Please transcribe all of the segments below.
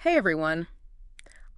Hey everyone,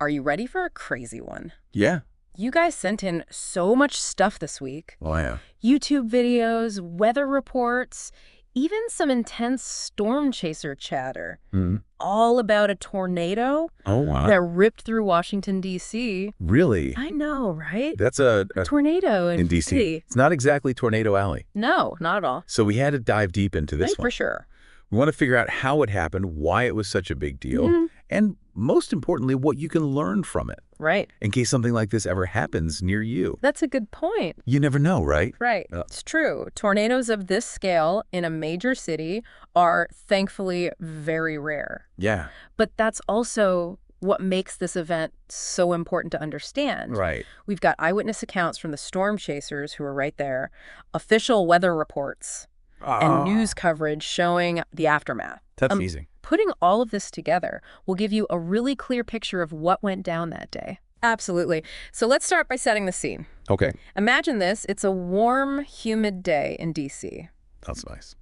are you ready for a crazy one? Yeah. You guys sent in so much stuff this week. Oh, yeah. YouTube videos, weather reports, even some intense storm chaser chatter. Mhm. All about a tornado Oh, wow. that ripped through Washington, D.C. Really? I know, right? That's A tornado in in D.C. D.C. It's not exactly Tornado Alley. No, not at all. So we had to dive deep into this Right, one. for sure. We want to figure out how it happened, why it was such a big deal, Mhm. and most importantly, what you can learn from it Right. in case something like this ever happens near you. That's a good point. You never know, right? Right. It's true. Tornadoes of this scale in a major city are thankfully very rare. Yeah. But that's also what makes this event so important to understand. Right. We've got eyewitness accounts from the storm chasers who were right there, official weather reports, and news coverage showing the aftermath. That's amazing. Putting all of this together will give you a really clear picture of what went down that day. Absolutely. So let's start by setting the scene. Okay. Imagine this. It's a warm, humid day in D.C. That's nice.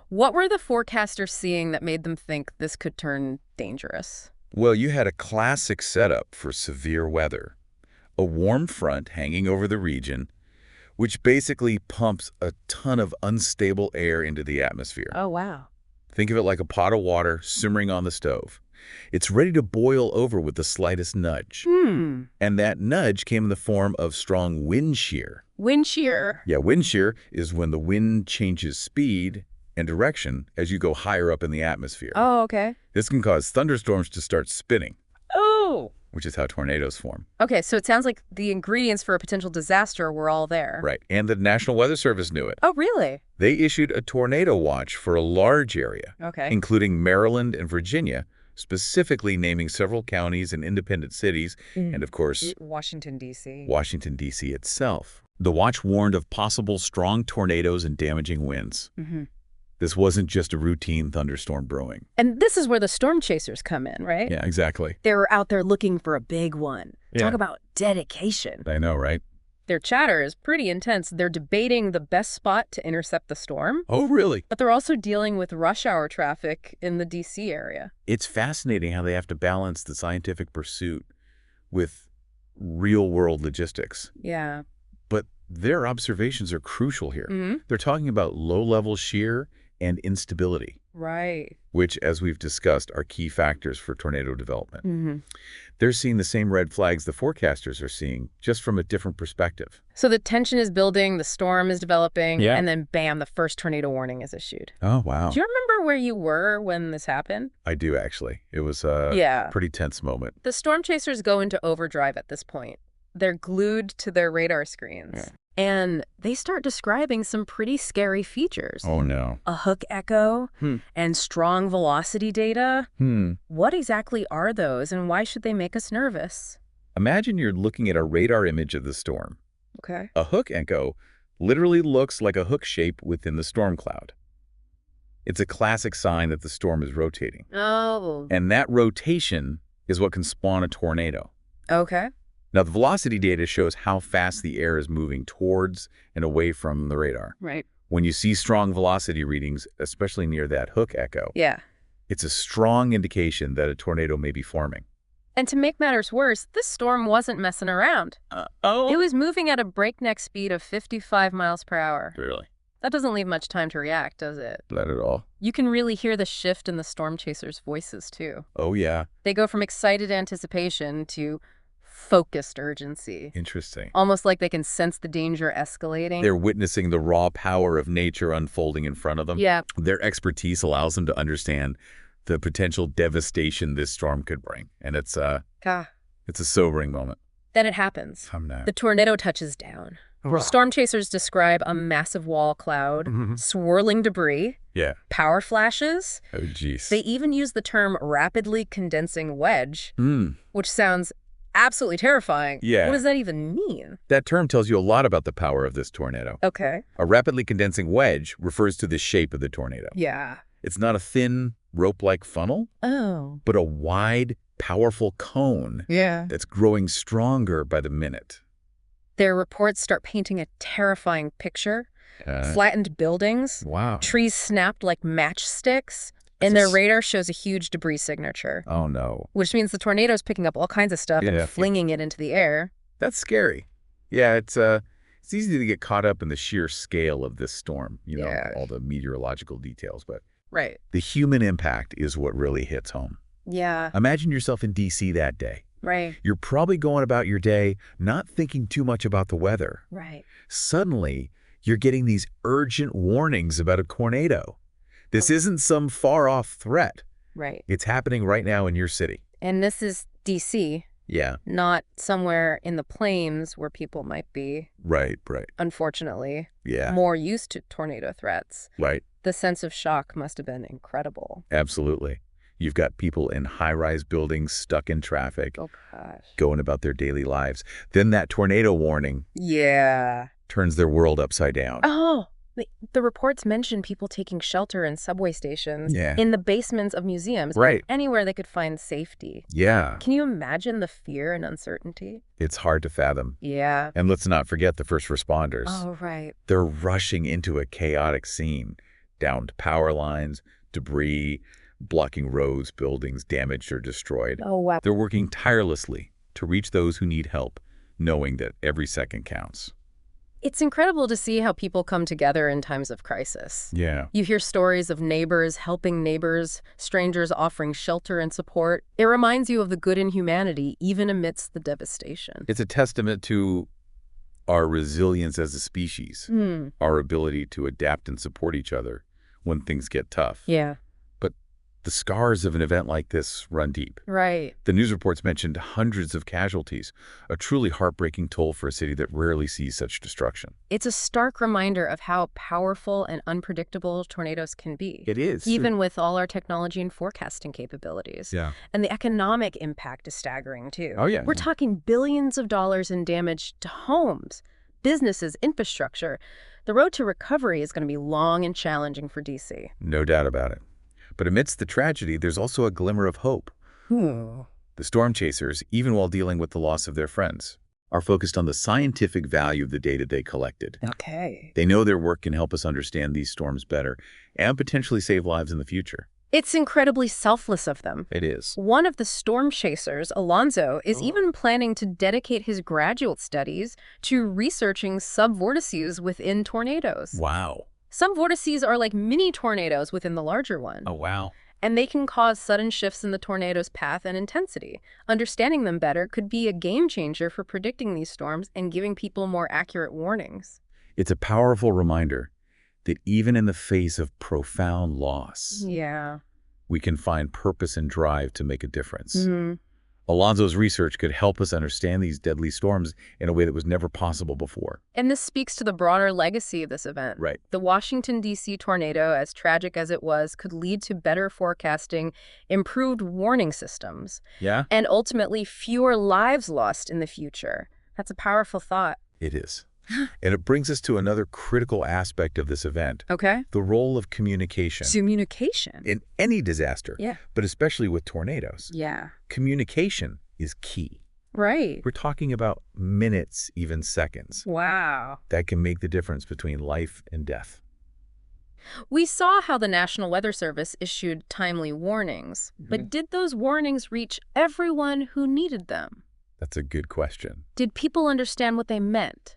What were the forecasters seeing that made them think this could turn dangerous? Well, you had a classic setup for severe weather. A warm front hanging over the region, which basically pumps a ton of unstable air into the atmosphere. Oh, wow. Think of it like a pot of water simmering on the stove. It's ready to boil over with the slightest nudge. And that nudge came in the form of strong wind shear. Wind shear. Yeah, wind shear is when the wind changes speed and direction as you go higher up in the atmosphere. Oh, okay. This can cause thunderstorms to start spinning, Oh. which is how tornadoes form. Okay, so it sounds like the ingredients for a potential disaster were all there. Right, and the National Weather Service knew it. Oh, really? They issued a tornado watch for a large area, Okay. including Maryland and Virginia, specifically naming several counties and independent cities, and of course, Washington, D.C. Washington, D.C. itself. The watch warned of possible strong tornadoes and damaging winds. This wasn't just a routine thunderstorm brewing. And this is where the storm chasers come in, right? Yeah, exactly. They were out there looking for a big one. Yeah. Talk about dedication. I know, right? Their chatter is pretty intense. They're debating the best spot to intercept the storm, Oh, really? but they're also dealing with rush hour traffic in the D.C. area. It's fascinating how they have to balance the scientific pursuit with real-world logistics. Yeah. But their observations are crucial here. Mm-hmm. They're talking about low-level shear and instability, Right. which, as we've discussed, are key factors for tornado development. Mm-hmm. They're seeing the same red flags the forecasters are seeing, just from a different perspective. So the tension is building, the storm is developing, Yeah. and then bam, the first tornado warning is issued. Oh, wow. Do you remember where you were when this happened? I do, actually. It was a Yeah. pretty tense moment. The storm chasers go into overdrive at this point. They're glued to their radar screens. Yeah. And they start describing some pretty scary features. Oh, no. A hook echo and strong velocity data. What exactly are those and why should they make us nervous? Imagine you're looking at a radar image of the storm. Okay. A hook echo literally looks like a hook shape within the storm cloud. It's a classic sign that the storm is rotating. Oh. And that rotation is what can spawn a tornado. Okay. Now, the velocity data shows how fast the air is moving towards and away from the radar. Right. When you see strong velocity readings, especially near that hook echo, Yeah. it's a strong indication that a tornado may be forming. And to make matters worse, this storm wasn't messing around. It was moving at a breakneck speed of 55 miles per hour. Really? That doesn't leave much time to react, does it? Not at all. You can really hear the shift in the storm chasers' voices, too. Oh, yeah. They go from excited anticipation to focused urgency. Interesting. Almost like they can sense the danger escalating. They're witnessing the raw power of nature unfolding in front of them. Yeah. Their expertise allows them to understand the potential devastation this storm could bring. And it's a sobering moment. Then it happens. Come now. The tornado touches down. Storm chasers describe a massive wall cloud, swirling debris, Yeah. power flashes. Oh, jeez. They even use the term rapidly condensing wedge, Hmm. which sounds absolutely terrifying. Yeah. What does that even mean? That term tells you a lot about the power of this tornado. Okay. A rapidly condensing wedge refers to the shape of the tornado. Yeah. It's not a thin, rope-like funnel, Oh. but a wide, powerful cone Yeah. that's growing stronger by the minute. Their reports start painting a terrifying picture. Flattened buildings, Wow. trees snapped like matchsticks, And their radar shows a huge debris signature. Oh, no. Which means the tornado's picking up all kinds of stuff and flinging it into the air. That's scary. Yeah, it's easy to get caught up in the sheer scale of this storm, all the meteorological details, but right. The human impact is what really hits home. Yeah. Imagine yourself in D.C. that day. Right. You're probably going about your day not thinking too much about the weather. Right. Suddenly, you're getting these urgent warnings about a tornado. This isn't some far-off threat. Right. It's happening right now in your city. And this is D.C., yeah. Not somewhere in the plains where people might be. Right. Unfortunately. Yeah. More used to tornado threats. Right. The sense of shock must have been incredible. Absolutely. You've got people in high-rise buildings stuck in traffic. Oh, gosh. Going about their daily lives. Then that tornado warning. Yeah. Turns their world upside down. Oh. The reports mention people taking shelter in subway stations, in the basements of museums, right. Anywhere they could find safety. Yeah. Can you imagine the fear and uncertainty? It's hard to fathom. Yeah. And let's not forget the first responders. Oh, right. They're rushing into a chaotic scene, downed power lines, debris, blocking roads, buildings damaged or destroyed. Oh, wow. They're working tirelessly to reach those who need help, knowing that every second counts. It's incredible to see how people come together in times of crisis. Yeah. You hear stories of neighbors helping neighbors, strangers offering shelter and support. It reminds you of the good in humanity, even amidst the devastation. It's a testament to our resilience as a species, our ability to adapt and support each other when things get tough. Yeah. But the scars of an event like this run deep. Right. The news reports mentioned hundreds of casualties, a truly heartbreaking toll for a city that rarely sees such destruction. It's a stark reminder of how powerful and unpredictable tornadoes can be. It is. Even with all our technology and forecasting capabilities. Yeah. And the economic impact is staggering, too. Oh, yeah. We're talking billions of dollars in damage to homes, businesses, infrastructure. The road to recovery is going to be long and challenging for D.C. No doubt about it. But amidst the tragedy, there's also a glimmer of hope. The storm chasers, even while dealing with the loss of their friends, are focused on the scientific value of the data they collected. Okay. They know their work can help us understand these storms better and potentially save lives in the future. It's incredibly selfless of them. It is. One of the storm chasers, Alonzo, is even planning to dedicate his graduate studies to researching subvortices within tornadoes. Wow. Subvortices are like mini tornadoes within the larger one. Oh, wow. And they can cause sudden shifts in the tornado's path and intensity. Understanding them better could be a game changer for predicting these storms and giving people more accurate warnings. It's a powerful reminder that even in the face of profound loss, we can find purpose and drive to make a difference. Alonzo's research could help us understand these deadly storms in a way that was never possible before. And this speaks to the broader legacy of this event. Right. The Washington, D.C. tornado, as tragic as it was, could lead to better forecasting, improved warning systems, and ultimately fewer lives lost in the future. That's a powerful thought. It is. And it brings us to another critical aspect of this event. Okay. The role of communication. Communication. In any disaster, Yeah. but especially with tornadoes. Yeah. Communication is key. Right. We're talking about minutes, even seconds. Wow. That can make the difference between life and death. We saw how the National Weather Service issued timely warnings, but did those warnings reach everyone who needed them? That's a good question. Did people understand what they meant?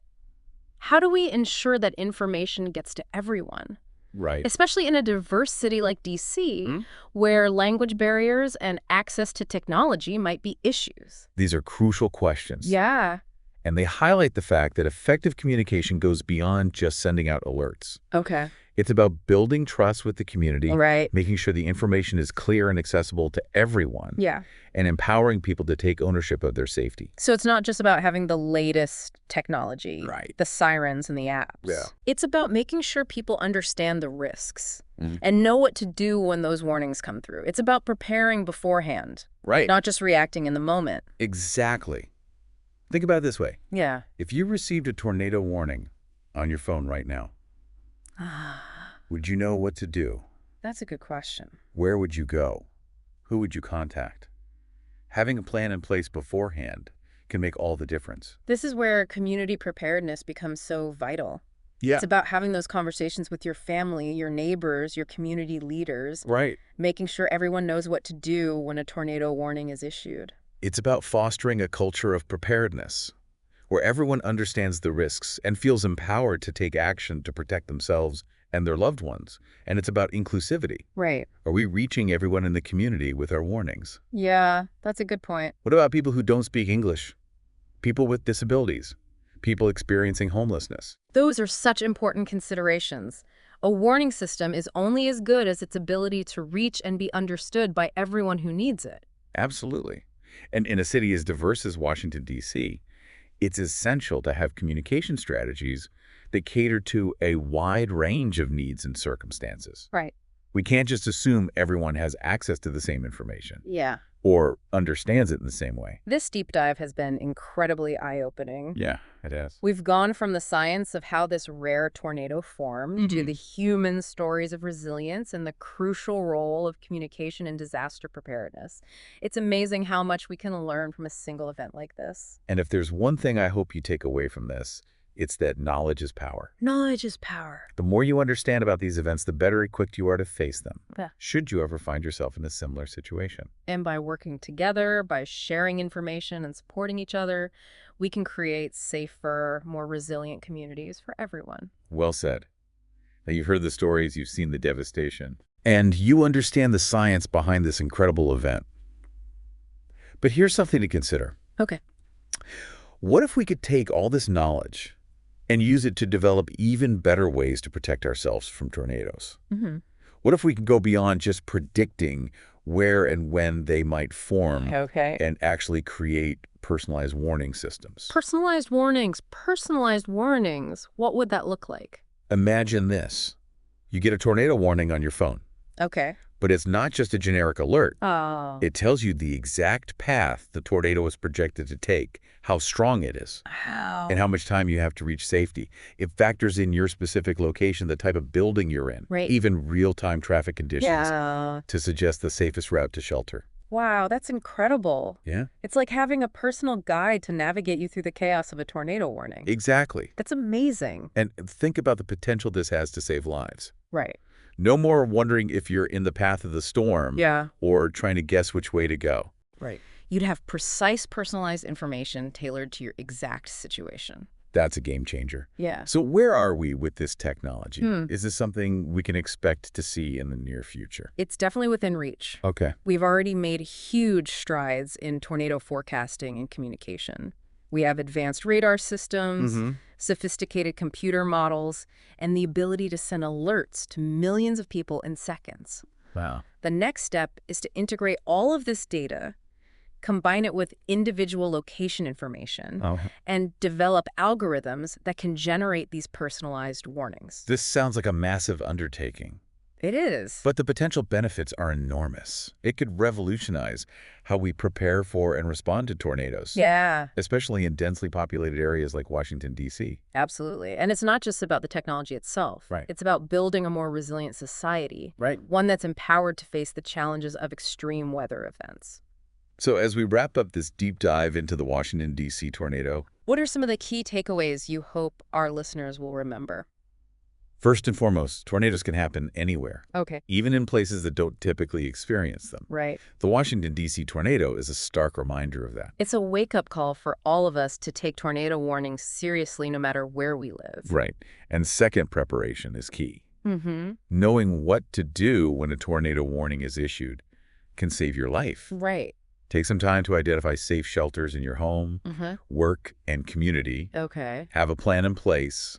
How do we ensure that information gets to everyone? Right. Especially in a diverse city like D.C., where language barriers and access to technology might be issues. These are crucial questions. Yeah. And they highlight the fact that effective communication goes beyond just sending out alerts. Okay. It's about building trust with the community, Right. making sure the information is clear and accessible to everyone, Yeah. and empowering people to take ownership of their safety. So it's not just about having the latest technology, Right. the sirens and the apps. Yeah. It's about making sure people understand the risks and know what to do when those warnings come through. It's about preparing beforehand, Right. not just reacting in the moment. Exactly. Think about it this way. Yeah. If you received a tornado warning on your phone right now, would you know what to do? That's a good question. Where would you go? Who would you contact? Having a plan in place beforehand can make all the difference. This is where community preparedness becomes so vital. Yeah. It's about having those conversations with your family, your neighbors, your community leaders. Right. Making sure everyone knows what to do when a tornado warning is issued. It's about fostering a culture of preparedness, where everyone understands the risks and feels empowered to take action to protect themselves and their loved ones. And it's about inclusivity. Right. Are we reaching everyone in the community with our warnings? Yeah, that's a good point. What about people who don't speak English? People with disabilities? People experiencing homelessness? Those are such important considerations. A warning system is only as good as its ability to reach and be understood by everyone who needs it. Absolutely. And in a city as diverse as Washington, D.C., it's essential to have communication strategies that cater to a wide range of needs and circumstances. Right. We can't just assume everyone has access to the same information. Yeah. Or understands it in the same way. This deep dive has been incredibly eye-opening. Yeah, it has. We've gone from the science of how this rare tornado formed to the human stories of resilience and the crucial role of communication in disaster preparedness. It's amazing how much we can learn from a single event like this. And if there's one thing I hope you take away from this, it's that knowledge is power. Knowledge is power. The more you understand about these events, the better equipped you are to face them. Yeah. Should you ever find yourself in a similar situation. And by working together, by sharing information and supporting each other, we can create safer, more resilient communities for everyone. Well said. Now, you've heard the stories, you've seen the devastation, and you understand the science behind this incredible event. But here's something to consider. Okay. What if we could take all this knowledge and use it to develop even better ways to protect ourselves from tornadoes? What if we could go beyond just predicting where and when they might form and actually create personalized warning systems? Personalized warnings. Personalized warnings. What would that look like? Imagine this. You get a tornado warning on your phone. Okay. But it's not just a generic alert. Oh. It tells you the exact path the tornado is projected to take, how strong it is, and how much time you have to reach safety. It factors in your specific location, the type of building you're in, even real-time traffic conditions to suggest the safest route to shelter. Wow, that's incredible. Yeah? It's like having a personal guide to navigate you through the chaos of a tornado warning. Exactly. That's amazing. And think about the potential this has to save lives. Right. No more wondering if you're in the path of the storm or trying to guess which way to go. Right. You'd have precise, personalized information tailored to your exact situation. That's a game changer. Yeah. So where are we with this technology? Is this something we can expect to see in the near future? It's definitely within reach. Okay. We've already made huge strides in tornado forecasting and communication. We have advanced radar systems, sophisticated computer models, and the ability to send alerts to millions of people in seconds. Wow. The next step is to integrate all of this data, combine it with individual location information, and develop algorithms that can generate these personalized warnings. This sounds like a massive undertaking. It is. But the potential benefits are enormous. It could revolutionize how we prepare for and respond to tornadoes. Yeah. Especially in densely populated areas like Washington, D.C. Absolutely. And it's not just about the technology itself. Right. It's about building a more resilient society. Right. One that's empowered to face the challenges of extreme weather events. So as we wrap up this deep dive into the Washington, D.C. tornado, what are some of the key takeaways you hope our listeners will remember? First and foremost, tornadoes can happen anywhere. Okay. Even in places that don't typically experience them. Right. The Washington, D.C. tornado is a stark reminder of that. It's a wake-up call for all of us to take tornado warnings seriously no matter where we live. Right. And second, preparation is key. Knowing what to do when a tornado warning is issued can save your life. Right. Take some time to identify safe shelters in your home, work, and community. Okay. Have a plan in place.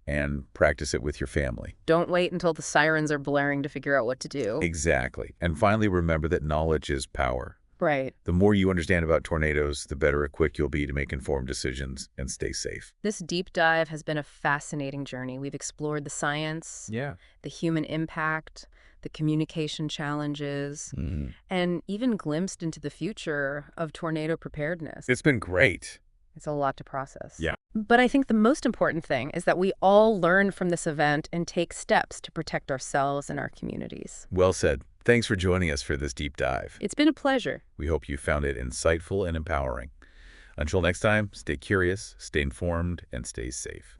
And practice it with your family. Don't wait until the sirens are blaring to figure out what to do. Exactly. And finally, remember that knowledge is power. Right. The more you understand about tornadoes, the better equipped you'll be to make informed decisions and stay safe. This deep dive has been a fascinating journey. We've explored the science, the human impact, the communication challenges, and even glimpsed into the future of tornado preparedness. It's been great. It's a lot to process. Yeah. But I think the most important thing is that we all learn from this event and take steps to protect ourselves and our communities. Well said. Thanks for joining us for this deep dive. It's been a pleasure. We hope you found it insightful and empowering. Until next time, stay curious, stay informed, and stay safe.